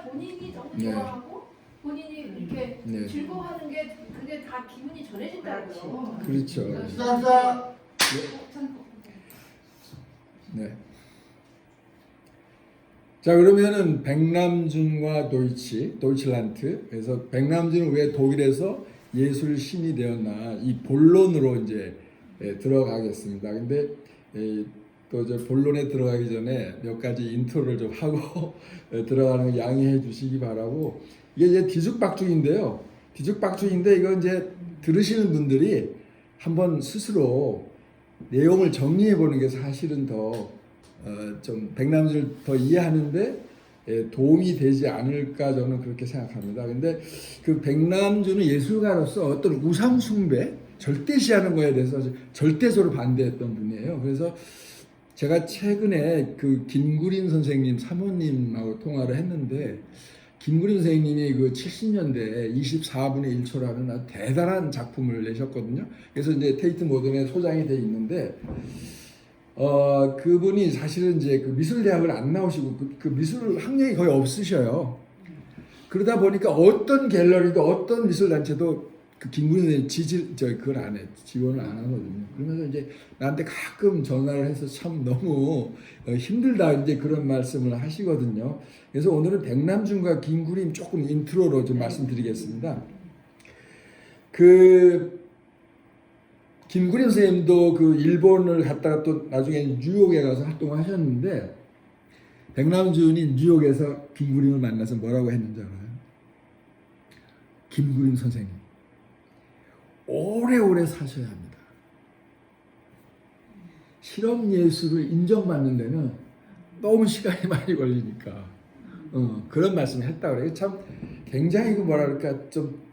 본인이 너무 네. 좋아하고 본인이 이렇게 네. 즐거워하는 게 그게 다 기분이 전해진다고요. 그렇죠. 수고합니다. 네. 자, 그러면은 백남준과 도이칠란트. 그래서 백남준은 왜 독일에서 예술 신이 되었나 이 본론으로 이제 들어가겠습니다. 근데 또 저 본론에 들어가기 전에 몇 가지 인트로를 좀 하고 들어가는 거 양해해 주시기 바라고. 이게 이제 뒤죽박죽인데요. 뒤죽박죽인데 이거 이제 들으시는 분들이 한번 스스로 내용을 정리해 보는 게 사실은 더 좀 백남준을 더 이해하는데 도움이 되지 않을까 저는 그렇게 생각합니다. 근데 그 백남준은 예술가로서 어떤 우상 숭배, 절대시하는 거에 대해서 절대적으로 반대했던 분이에요. 그래서 제가 최근에 그 김구린 선생님 사모님하고 통화를 했는데 김구린 선생님이 그 70년대에 24분의 1초라는 아주 대단한 작품을 내셨거든요. 그래서 이제 테이트 모던에 소장이 돼 있는데 그분이 사실은 이제 그 미술대학을 안 나오시고 그 미술 학력이 거의 없으셔요. 그러다 보니까 어떤 갤러리도 어떤 미술단체도 그 김구린 선생님 그걸 안 해. 지원을 안 하거든요. 그러면서 이제 나한테 가끔 전화를 해서 참 너무 힘들다 이제 그런 말씀을 하시거든요. 그래서 오늘은 백남준과 김구린 조금 인트로로 좀 말씀드리겠습니다. 그 김구린 선생님도 그 일본을 갔다가 또 나중에 뉴욕에 가서 활동을 하셨는데 백남준이 뉴욕에서 김구린을 만나서 뭐라고 했는지 알아요? 김구린 선생님 오래오래 사셔야 합니다. 실험 예술을 인정받는 데는 너무 시간이 많이 걸리니까 그런 말씀을 했다고 그래요. 참 굉장히 그 뭐랄까 좀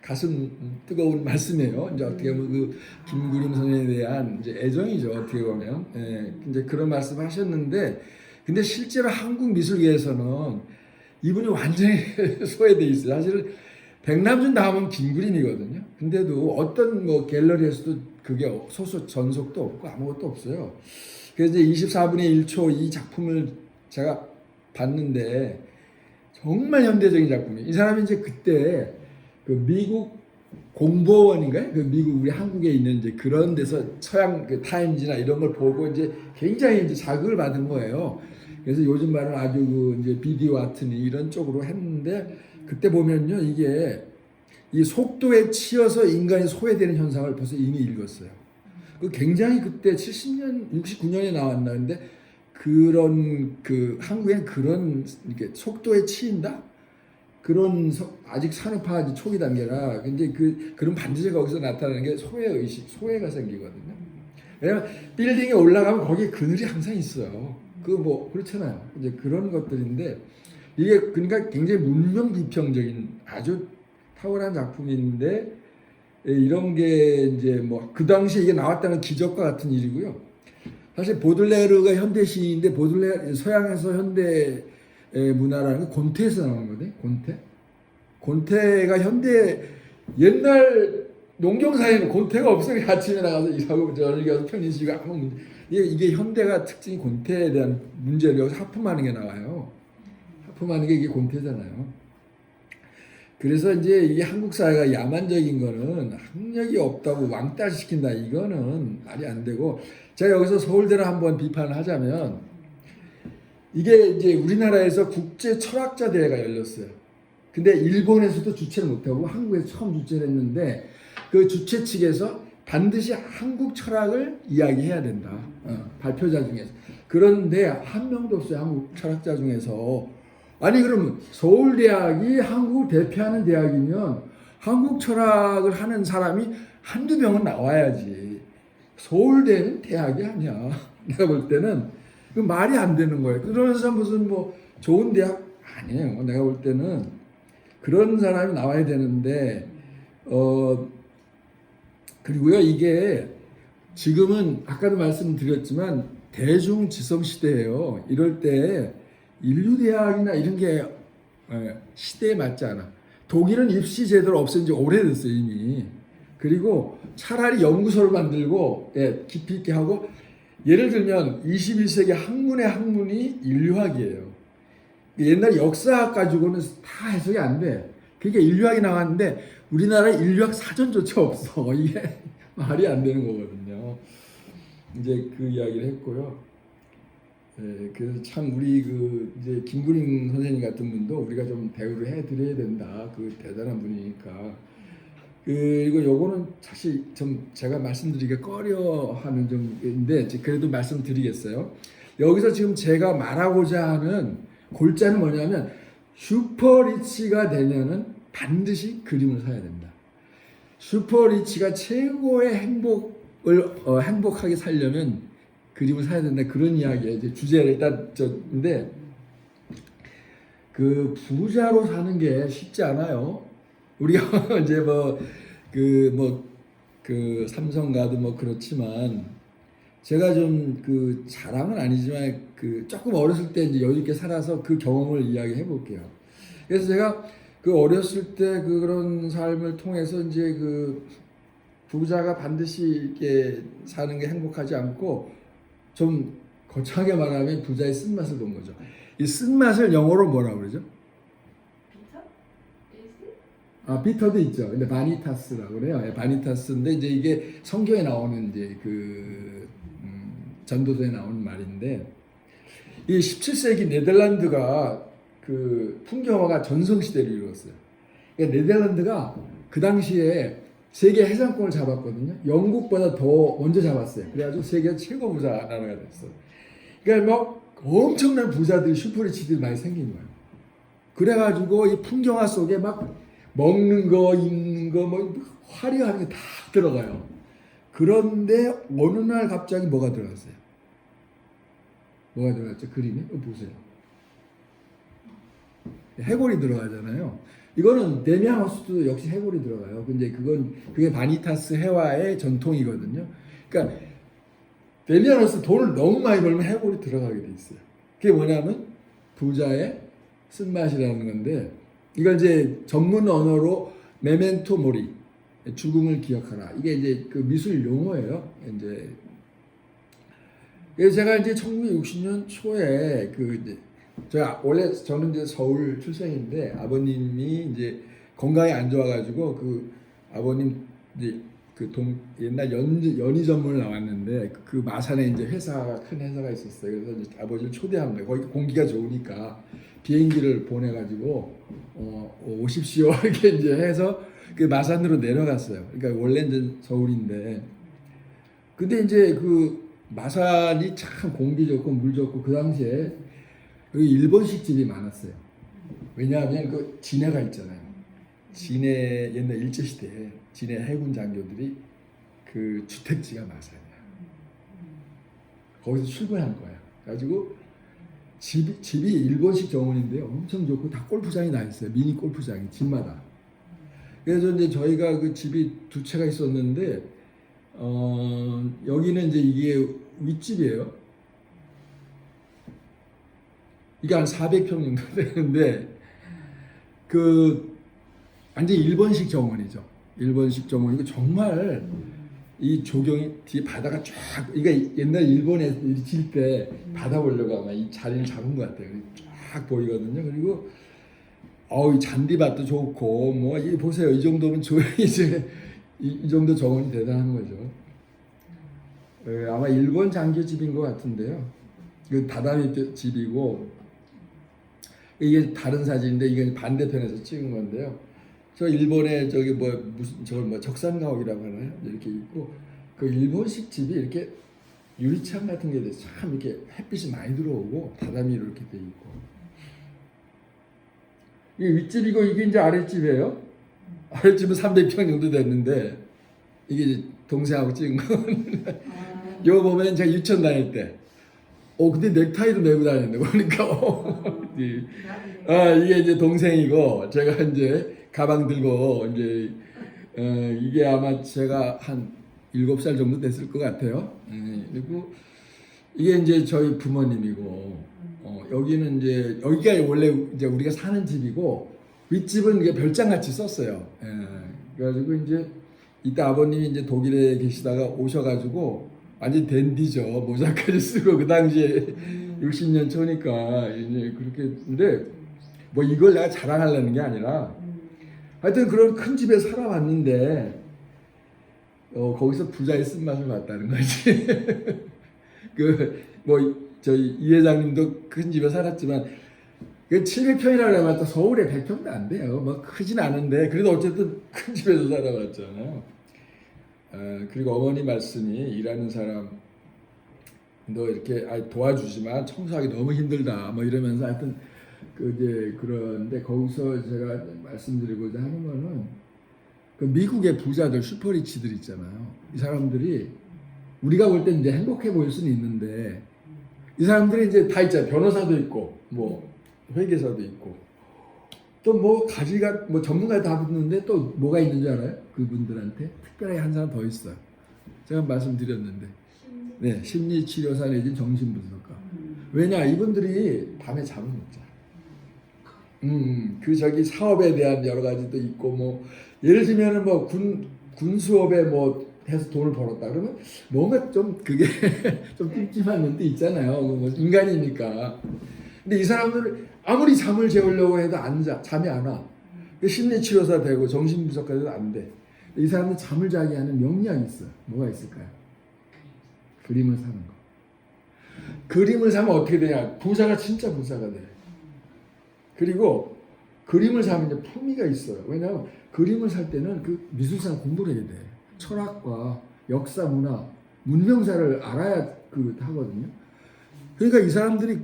가슴 뜨거운 말씀이에요. 이제 어떻게 보면 그 김구림 선생에 대한 이제 애정이죠. 어떻게 보면 이제 그런 말씀을 하셨는데, 근데 실제로 한국 미술계에서는 이분이 완전히 소외돼 있어요. 사실은 백남준 다음은 김구림이거든요. 근데도 어떤 뭐 갤러리에서도 그게 소수 전속도 없고 아무것도 없어요. 그래서 이제 24분의 1초 이 작품을 제가 봤는데 정말 현대적인 작품이에요. 이 사람이 이제 그때 그 미국 공보원인가요? 그 미국 우리 한국에 있는 이제 그런 데서 서양 그 타임지나 이런 걸 보고 이제 굉장히 이제 자극을 받은 거예요. 그래서 요즘 말은 아주 그 이제 비디오 아트니 이런 쪽으로 했는데 그때 보면요 이게 이 속도에 치여서 인간이 소외되는 현상을 벌써 이미 읽었어요. 그 굉장히 그때 70년 69년에 나왔나 근데 그런 그 한국엔 그런 이렇게 속도에 치인다. 그런 아직 산업화 초기 단계라 근데 그런 반드시 거기서 나타나는 게 소외 의식, 소외가 생기거든요. 왜냐면 빌딩에 올라가면 거기에 그늘이 항상 있어요. 그 뭐 그렇잖아요. 이제 그런 것들인데 이게 그러니까 굉장히 문명 비평적인 아주 탁월한 작품인데 이런 게 이제 뭐 그 당시에 이게 나왔다는 기적과 같은 일이고요. 사실 보들레르가 현대 시인인데 보들레르 서양에서 현대 문화라는 게 곤테에서 나온 거거든요. 곤테가 현대 옛날 농경사회는 곤테가 없어요. 아침에 나가서 일하고 저녁에 가서 편히 쉬고 아무 문제. 이게 현대가 특징이 곤테에 대한 문제를 여기서 하품하는 게 나와요. 하품하는 게 이게 곤테잖아요. 그래서 이제 이게 한국 사회가 야만적인 거는 학력이 없다고 왕따 시킨다 이거는 말이 안 되고 제가 여기서 서울대를 한번 비판을 하자면. 이게 이제 우리나라에서 국제 철학자 대회가 열렸어요. 근데 일본에서도 주최를 못하고 한국에서 처음 주최를 했는데 그 주최 측에서 반드시 한국 철학을 이야기해야 된다. 발표자 중에서. 그런데 한 명도 없어요. 한국 철학자 중에서. 아니 그러면 서울대학이 한국을 대표하는 대학이면 한국 철학을 하는 사람이 한두 명은 나와야지. 서울대는 대학이 아니야. 내가 볼 때는 그 말이 안 되는 거예요. 그러면서 무슨 뭐 좋은 대학 아니에요. 내가 볼 때는 그런 사람이 나와야 되는데 그리고요 이게 지금은 아까도 말씀드렸지만 대중지성 시대예요. 이럴 때 인류대학이나 이런 게 시대에 맞지 않아. 독일은 입시 제도를 없앤 지 오래됐어요 이미. 그리고 차라리 연구소를 만들고 깊이 있게 하고 예를 들면 21세기 학문의 학문이 인류학이에요. 옛날 역사학 가지고는 다 해석이 안 돼. 그게 인류학이 나왔는데 우리나라에 인류학 사전조차 없어. 이게 말이 안 되는 거거든요. 이제 그 이야기를 했고요. 그래서 참 우리 그 이제 김구림 선생님 같은 분도 우리가 좀 대우를 해드려야 된다. 그 대단한 분이니까. 그리고 요거는 사실 좀 제가 말씀드리기가 꺼려하는 점인데 그래도 말씀드리겠어요. 여기서 지금 제가 말하고자 하는 골자는 뭐냐면 슈퍼리치가 되면은 반드시 그림을 사야 된다. 슈퍼리치가 최고의 행복하게 살려면 그림을 사야 된다. 그런 이야기예요. 이제 주제를 일단 저인데 그 부자로 사는 게 쉽지 않아요. 우리가 이제 그 삼성가도 뭐 그렇지만 제가 좀 그 자랑은 아니지만 그 조금 어렸을 때 이제 여유 있게 살아서 그 경험을 이야기해 볼게요. 그래서 제가 그 어렸을 때 그런 삶을 통해서 이제 그 부자가 반드시 이렇게 사는 게 행복하지 않고 좀 거창하게 말하면 부자의 쓴맛을 본 거죠. 이 쓴맛을 영어로 뭐라고 그러죠? 비터도 있죠. 근데 바니타스라고 그래요. 바니타스인데 이제 이게 성경에 나오는 이제 그 전도서에 나오는 말인데 이 17세기 네덜란드가 그 풍경화가 전성시대를 이루었어요. 그러니까 네덜란드가 그 당시에 세계 해상권을 잡았거든요. 영국보다 더 먼저 잡았어요. 그래가지고 세계 최고 부자 나라가 됐어요. 그러니까 막 엄청난 부자들, 슈퍼리치들이 많이 생긴 거예요. 그래가지고 이 풍경화 속에 막 먹는 거, 입는 거, 뭐 화려한 게 다 들어가요. 그런데 어느 날 갑자기 뭐가 들어갔어요? 뭐가 들어갔죠? 그림에? 보세요. 해골이 들어가잖아요. 이거는 데미안호스도 역시 해골이 들어가요. 근데 그게 바니타스 해화의 전통이거든요. 그러니까 데미안호스 돈을 너무 많이 벌면 해골이 들어가게 돼 있어요. 그게 뭐냐면 부자의 쓴맛이라는 건데 이걸 이제 전문 언어로 메멘토 모리, 죽음을 기억하라. 이게 이제 그 미술 용어예요. 이제 그래서 제가 이제 1960년 초에 저는 이제 서울 출생인데 아버님이 이제 건강이 안 좋아가지고 그 아버님 이제 옛날 연희 전문을 나왔는데 그 마산에 이제 큰 회사가 있었어요. 그래서 이제 아버지를 초대한 거예요. 거기 공기가 좋으니까 비행기를 보내가지고 오십시오 이렇게 이제 해서 그 마산으로 내려갔어요. 그러니까 원래 이제 서울인데 근데 이제 그 마산이 참 공기 좋고 물 좋고 그 당시에 여기 일본식 집이 많았어요. 왜냐하면 그 진해가 있잖아요. 진해 옛날 일제시대에 진해 해군 장교들이 그 주택지가 마산이야. 거기서 출근한 거야. 그래가지고 집이 일본식 정원인데요. 엄청 좋고 다 골프장이 나 있어요. 미니 골프장이 집마다. 그래서 이제 저희가 그 집이 두 채가 있었는데 여기는 이제 이게 윗집이에요. 이게 한 400평 정도 되는데 그 완전 일본식 정원이죠. 일본식 정원이고 정말 이 조경이 뒤에 바다가 쫙 이게 옛날 일본에 질 때 바다 보려고 아마 이 자리를 잡은 것 같아요. 쫙 보이거든요. 그리고 이 잔디밭도 좋고 뭐 이 보세요. 이 정도면 이제 이 정도 정원이 대단한 거죠. 아마 일본 장교 집인 것 같은데요. 그 다다미 집이고 이게 다른 사진인데 이게 반대편에서 찍은 건데요. 저 일본에 저기 저걸 적산가옥이라고 하나요? 이렇게 있고 그 일본식 집이 이렇게 유리창 같은 게 돼서 참 이렇게 햇빛이 많이 들어오고 다다미로 이렇게 돼 있고 이게 윗집이고 이게 이제 아랫집이에요. 아랫집은 300평 정도 됐는데 이게 이제 동생하고 찍은 거. 이거 보면 제가 유치원 다닐 때. 근데 넥타이도 메고 다녔네. 그러니까 이게 이제 동생이고 제가 이제 가방 들고 이제 이게 아마 제가 한 7살 정도 됐을 것 같아요. 그리고 이게 이제 저희 부모님이고 여기는 이제 여기가 원래 이제 우리가 사는 집이고 윗집은 이게 별장같이 썼어요. 그래가지고 이제 이때 아버님이 이제 독일에 계시다가 오셔가지고 완전 댄디죠. 모자까지 쓰고 그 당시에 60년 초니까 이제 그렇게 근데 뭐 이걸 내가 자랑하려는 게 아니라 하여튼 그런 큰 집에 살아왔는데 거기서 부자의 쓴맛을 봤다는 거지. 그 뭐 저희 이 회장님도 큰 집에 살았지만 그 700평이라고 해봤자 서울에 100평도 안 돼요. 뭐 크진 않은데 그래도 어쨌든 큰 집에서 살아왔잖아요. 그리고 어머니 말씀이 일하는 사람 너 이렇게 도와주지만 청소하기 너무 힘들다 뭐 이러면서 하여튼 그 이제 그런데 거기서 제가 말씀드리고자 하는 거는 그 미국의 부자들 슈퍼리치들 있잖아요. 이 사람들이 우리가 볼 때 이제 행복해 보일 수는 있는데 이 사람들이 이제 다 있잖아요. 변호사도 있고 뭐 회계사도 있고 또 뭐 가지가 뭐 전문가 다 붙는데 또 뭐가 있는 줄 알아요? 그분들한테 특별하게 한 사람 더 있어요. 제가 말씀드렸는데 네, 심리치료사 내지 정신분석가. 왜냐 이분들이 밤에 잠을 못 자. 그 저기 사업에 대한 여러 가지도 있고 뭐 예를 들면은 뭐 군수업에 뭐 해서 돈을 벌었다 그러면 뭔가 좀 그게 좀 찜찜한 면도 있잖아요. 뭐 인간이니까. 근데 이 사람들은 아무리 잠을 재우려고 해도 잠이 안 와. 심리치료사 되고 정신분석가 돼도 안 돼. 이 사람은 잠을 자게 하는 명량이 있어요. 뭐가 있을까요? 그림을 사는 거. 그림을 사면 어떻게 되냐? 부자가 진짜 부자가 돼. 그리고 그림을 사면 이제 품위가 있어요. 왜냐하면 그림을 살 때는 그 미술사 공부를 해야 돼. 철학과 역사, 문화, 문명사를 알아야 하거든요. 그러니까 이 사람들이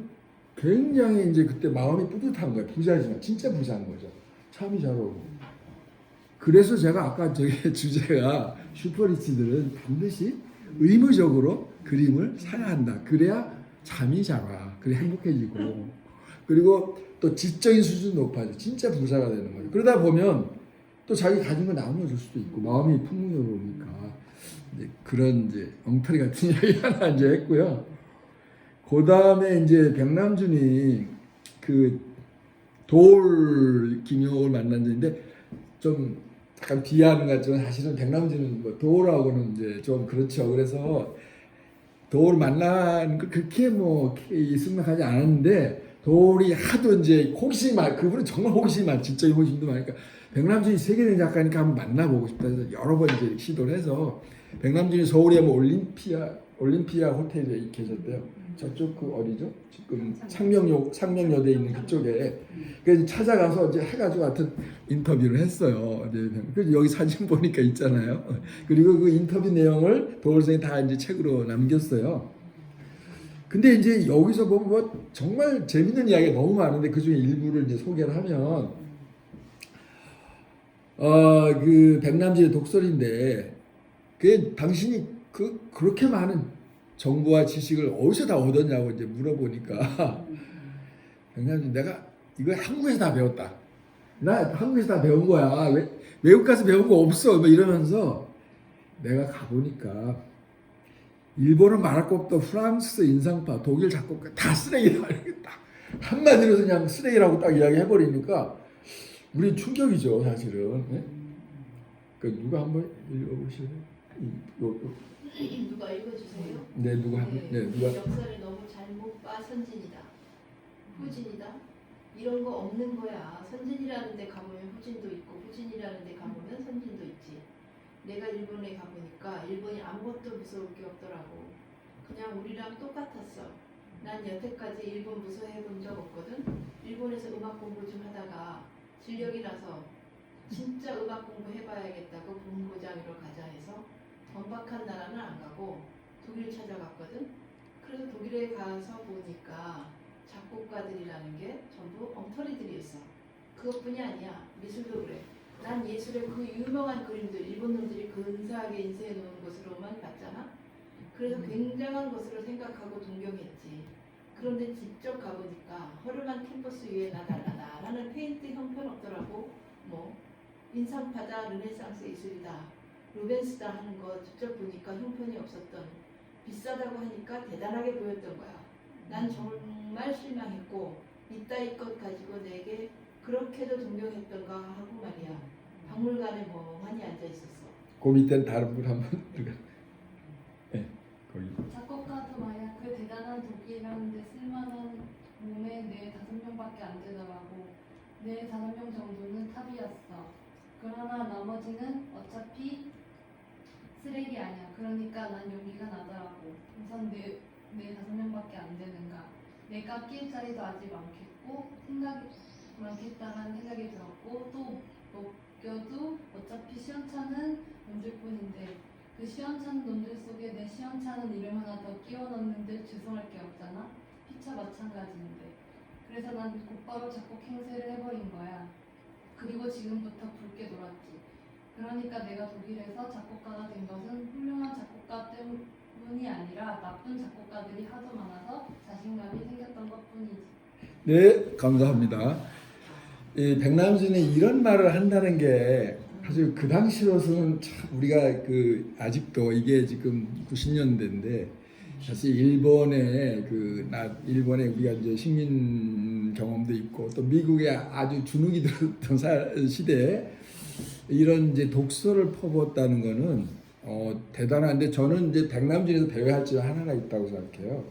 굉장히 이제 그때 마음이 뿌듯한 거예요. 부자지만 진짜 부자인 거죠. 참이 잘 오고. 그래서 제가 아까 저기 주제가 슈퍼리치들은 반드시 의무적으로 그림을 사야 한다. 그래야 잠이 잘 와. 그래 행복해지고. 그리고 또 지적인 수준 높아져. 진짜 부자가 되는 거죠. 그러다 보면 또 자기 가진 거 나눠줄 수도 있고 마음이 풍요로우니까 이제 그런 이제 엉터리 같은 이야기 하나 이제 했고요. 그 다음에 이제 백남준이 그 도울 김용옥을 만난 적인데 좀 약간 비하하는 것 같지만 사실은 백남준은 뭐 도울하고는 이제 좀 그렇죠. 그래서 도울 만난 그렇게 뭐 승낙하지 않았는데 도울이 하도 이제 호기심이 그분은 정말 호기심이 진짜 호기심도 많으니까 백남준이 세계적인 작가니까 한번 만나보고 싶다 해서 여러 번 이제 시도를 해서 백남준이 서울에 뭐 올림피아 호텔에 계셨대요. 저쪽 그 어디죠? 지금 상명여대에 있는 그쪽에 그래서 찾아가서 이제 해가지고 하여튼 인터뷰를 했어요. 그래서 여기 사진 보니까 있잖아요. 그리고 그 인터뷰 내용을 도울생이 다 이제 책으로 남겼어요. 근데 이제 여기서 보면 뭐 정말 재밌는 이야기가 너무 많은데 그 중에 일부를 이제 소개를 하면 그 백남준의 독설인데 그 당신이 그렇게 많은 정보와 지식을 어디서 다 얻었냐고 이제 물어보니까 백남준 내가 이거 한국에서 다 배웠다. 나 한국에서 다 배운 거야. 외국 가서 배운 거 없어. 뭐 이러면서 내가 가보니까 일본은 말할 거 없다. 프랑스 인상파, 독일 작곡가 다 쓰레기다. 딱 한마디로 그냥 쓰레기라고 딱 이야기해버리니까 우리 충격이죠, 사실은. 네? 그 누가 한번 읽어보실래요? 누가 읽어주세요? 네, 누가 역사를 너무 잘못 봐 선진이다. 후진이다. 이런 거 없는 거야. 선진이라는 데 가보면 후진도 있고 후진이라는 데 가보면 선진도 있지. 내가 일본에 가보니까 일본이 아무것도 무서울 게 없더라고. 그냥 우리랑 똑같았어. 난 여태까지 일본 무서워해 본 적 없거든. 일본에서 음악 공부 좀 하다가 진력이라서 진짜 음악 공부 해봐야겠다고 본고장으로 가자 해서 번박한 나라는 안 가고 독일 찾아갔거든. 그래서 독일에 가서 보니까 작곡가들이라는 게 전부 엉터리들이었어. 그것뿐이 아니야. 미술도 그래. 난 예술의 그 유명한 그림들 일본 놈들이 근사하게 인쇄해 놓은 것으로만 봤잖아. 그래서 굉장한 것으로 생각하고 동경했지. 그런데 직접 가보니까 허름한 캔버스 위에 나달라라는 페인트 형편없더라고. 뭐 인상파다, 르네상스 예술이다, 루벤스다 하는 거 직접 보니까 형편이 없었던, 비싸다고 하니까 대단하게 보였던 거야. 난 정말 실망했고 이따위 것 가지고 내게 그렇게도 동경했던가 하고 말이야. 박물관에 멍하니 앉아 있었어. 그 밑에는 다른 분 한번 들어가. 네, 거기. 작곡가도 만약 그 대단한 독일이라는데 쓸만한 봄에 내 5명밖에 안 되더라고. 내 5명 정도는 탑이었어. 그러나 나머지는 어차피 쓰레기 아니야. 그러니까 난 용기가 나더라고. 우선 내 5명밖에 안 되는가. 내가 끼일 자리도 아직 많겠다라는 생각이 들었고, 또 먹여도 어차피 시원찮은 놈들 뿐인데, 그 시원찮은 놈들 속에 내 시원찮은 이름 하나 더 끼워 넣는데 죄송할 게 없잖아. 피차 마찬가지인데. 그래서 난 곧바로 작곡 행세를 해버린 거야. 그리고 지금부터 굵게 놀았지. 그러니까 내가 독일에서 작곡가가 된 것은 훌륭한 작곡가 때문이 아니라 나쁜 작곡가들이 하도 많아서 자신감이 생겼던 것뿐이지. 네, 감사합니다. 이 백남준이 이런 말을 한다는 게 사실 그 당시로서는 참 우리가 그 아직도 이게 지금 90년대인데 사실 일본에 일본에 우리가 이제 식민 경험도 있고 또 미국에 아주 주눅이 들었던 시대에 이런 이제 독서를 퍼부었다는 거는 대단한데 저는 이제 백남준에서 배워야 할 점 하나가 있다고 생각해요.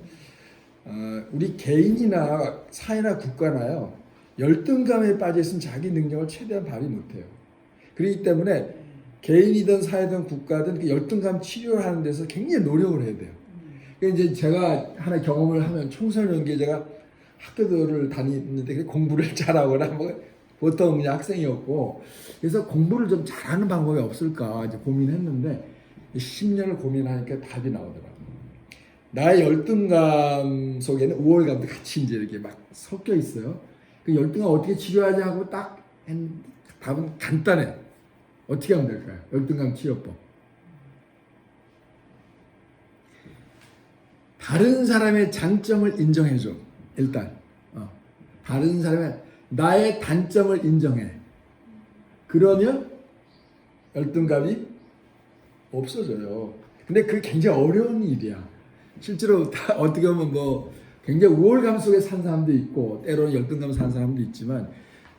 우리 개인이나 사회나 국가나요 열등감에 빠져 있으면 자기 능력을 최대한 발휘 못해요. 그렇기 때문에 개인이든 사회든 국가든 그 열등감 치료를 하는 데서 굉장히 노력을 해야 돼요. 그러니까 이제 제가 하나 경험을 하면 청소년기에 제가 학교들을 다니는데 공부를 잘하거나 뭐 보통 그냥 학생이었고 그래서 공부를 좀 잘하는 방법이 없을까 이제 고민했는데 10년을 고민하니까 답이 나오더라고요. 나의 열등감 속에는 우월감도 같이 이제 이렇게 막 섞여 있어요. 그 열등감 어떻게 치료하지 하고 딱 답은 간단해. 어떻게 하면 될까요? 열등감 치료법. 다른 사람의 장점을 인정해줘. 일단 다른 사람의 나의 단점을 인정해. 그러면 열등감이 없어져요. 근데 그게 굉장히 어려운 일이야. 실제로 다 어떻게 보면 뭐 굉장히 우월감 속에 산 사람도 있고 때로는 열등감 산 사람도 있지만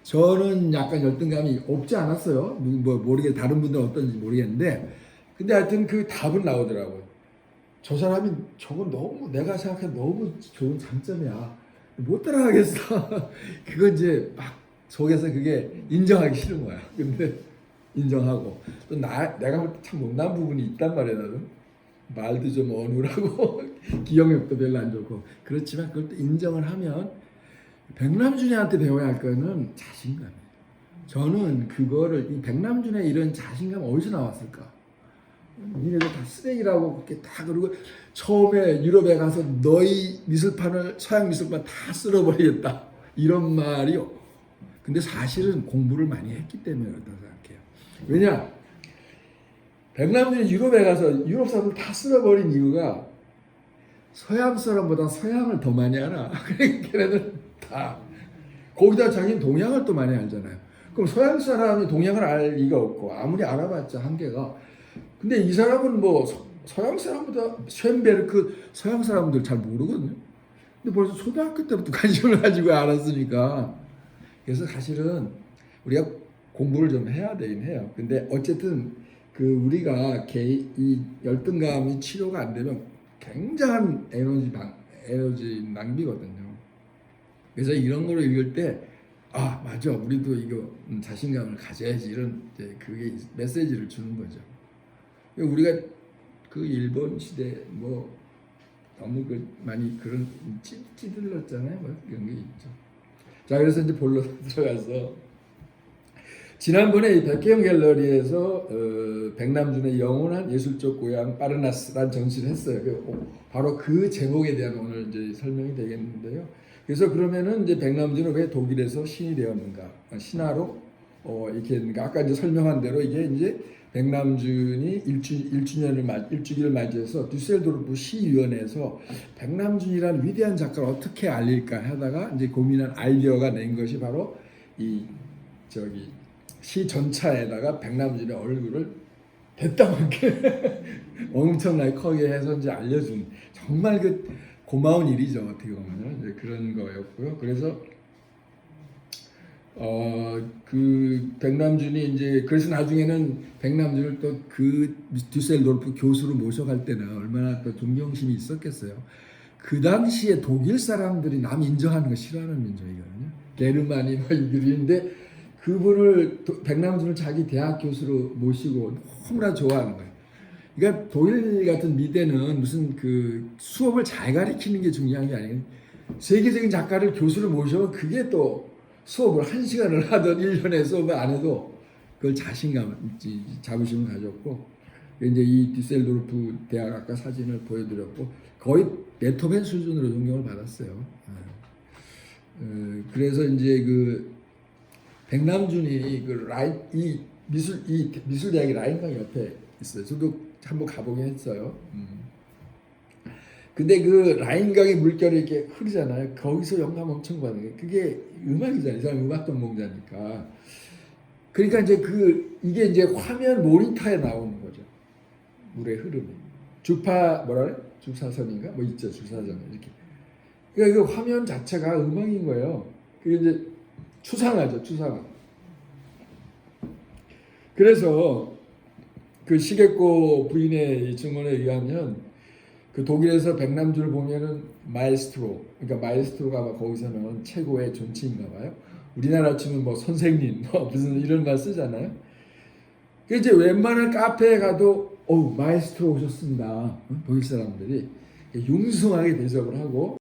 저는 약간 열등감이 없지 않았어요. 뭐 다른 분들은 어떤지 모르겠는데 근데 하여튼 그 답은 나오더라고요. 저 사람이 저건 너무 내가 생각해 너무 좋은 장점이야. 못 따라가겠어. 그거 이제 막 속에서 그게 인정하기 싫은 거야. 근데 인정하고 또 내가 볼 때 참 못난 부분이 있단 말이야. 나는 말도 좀 어눌하고 기억력도 별로 안 좋고 그렇지만 그걸 또 인정을 하면 백남준이한테 배워야 할 거는 자신감이에요. 저는 그거를 이 백남준의 이런 자신감 어디서 나왔을까? 니네들 다 쓰레기라고 그렇게 다 그러고 처음에 유럽에 가서 너희 미술판을 서양 미술판 다 쓸어버리겠다 이런 말이요. 근데 사실은 공부를 많이 했기 때문에 그렇다고 생각해요. 왜냐? 백남준이 유럽에 가서 유럽 사람을 다 쓸어버린 이유가 서양 사람보다 서양을 더 많이 알아. 그러니까 걔네들 다 거기다 자기는 동양을 또 많이 알잖아요. 그럼 서양 사람이 동양을 알 리가 없고 아무리 알아봤자 한계가. 근데 이 사람은 뭐 서양 사람보다 쇤베르크 서양 사람들 잘 모르거든요. 근데 벌써 초등학교 때부터 관심을 가지고 알았으니까. 그래서 사실은 우리가 공부를 좀 해야 되긴 해요. 근데 어쨌든 그 우리가 이 열등감이 치료가 안 되면 굉장한 에너지 낭비거든요. 그래서 이런 거를 읽을 때 아 맞아 우리도 이거 자신감을 가져야지 이런 이제 그게 메시지를 주는 거죠. 우리가 그 일본 시대 뭐 너무 많이 그런 찌들렀잖아요. 뭐 이런 게 있죠. 자 그래서 이제 본론 들어가서 지난번에 이 백혜영 갤러리에서 백남준의 영원한 예술적 고향 파르나스란 전시를 했어요. 바로 그 제목에 대한 오늘 이제 설명이 되겠는데요. 그래서 그러면은 이제 백남준은 왜 독일에서 신이 되었는가? 신화로 이렇게 했는가? 아까 이제 설명한 대로 이게 이제 백남준이 일주기를 맞이해서 düsseldorf 시위원회에서 백남준이라는 위대한 작가를 어떻게 알릴까 하다가 이제 고민한 아이디어가 낸 것이 바로 이 시 전차에다가 백남준의 얼굴을 대따먹게 엄청나게 크게 해서 이제 알려준 정말 그 고마운 일이죠. 어떻게 보면 이제 그런 거였고요. 그래서 그 백남준이 이제 그래서 나중에는 백남준을 또 그 düsseldorf 교수로 모셔갈 때는 얼마나 또 존경심이 있었겠어요. 그 당시에 독일 사람들이 남 인정하는 거 싫어하는 민족이거든요. 게르만이 뭐 이들인데 그분을 백남준을 자기 대학 교수로 모시고 너무나 좋아하는 거예요. 그러니까 독일 같은 미대는 무슨 그 수업을 잘 가르치는 게 중요한 게 아니에요. 세계적인 작가를 교수를 모셔면 그게 또 수업을 1시간을 하던 1년에 수업을 안 해도 그걸 자부심을 가졌고 이제 이 디셀도르프 대학 아까 사진을 보여드렸고 거의 베토벤 수준으로 존경을 받았어요. 그래서 이제 그 백남준이 이 미술대학이 라인강 옆에 있어요. 저도 한번 가보긴 했어요. 근데 그 라인강의 물결이 이렇게 흐르잖아요. 거기서 영감 엄청 받는 게 그게 음악이잖아요. 이 사람 음악 전공자니까. 그러니까 이제 이게 이제 화면 모니터에 나오는 거죠. 물의 흐름이. 주파 뭐라 그래? 주사선인가? 뭐 있죠. 주사선 이렇게. 그러니까 그 화면 자체가 음악인 거예요. 그게 이제 추상화죠. 추상화. 그래서 그 시게코 부인의 증언에 의하면 그 독일에서 백남준을 보면은 마에스트로, 그러니까 마에스트로가 아마 거기서는 최고의 존칭인가 봐요. 우리나라 치면 뭐 선생님, 뭐 무슨 이런 말 쓰잖아요. 그 이제 웬만한 카페에 가도 마에스트로 오셨습니다. 독일 사람들이 융숭하게 대접을 하고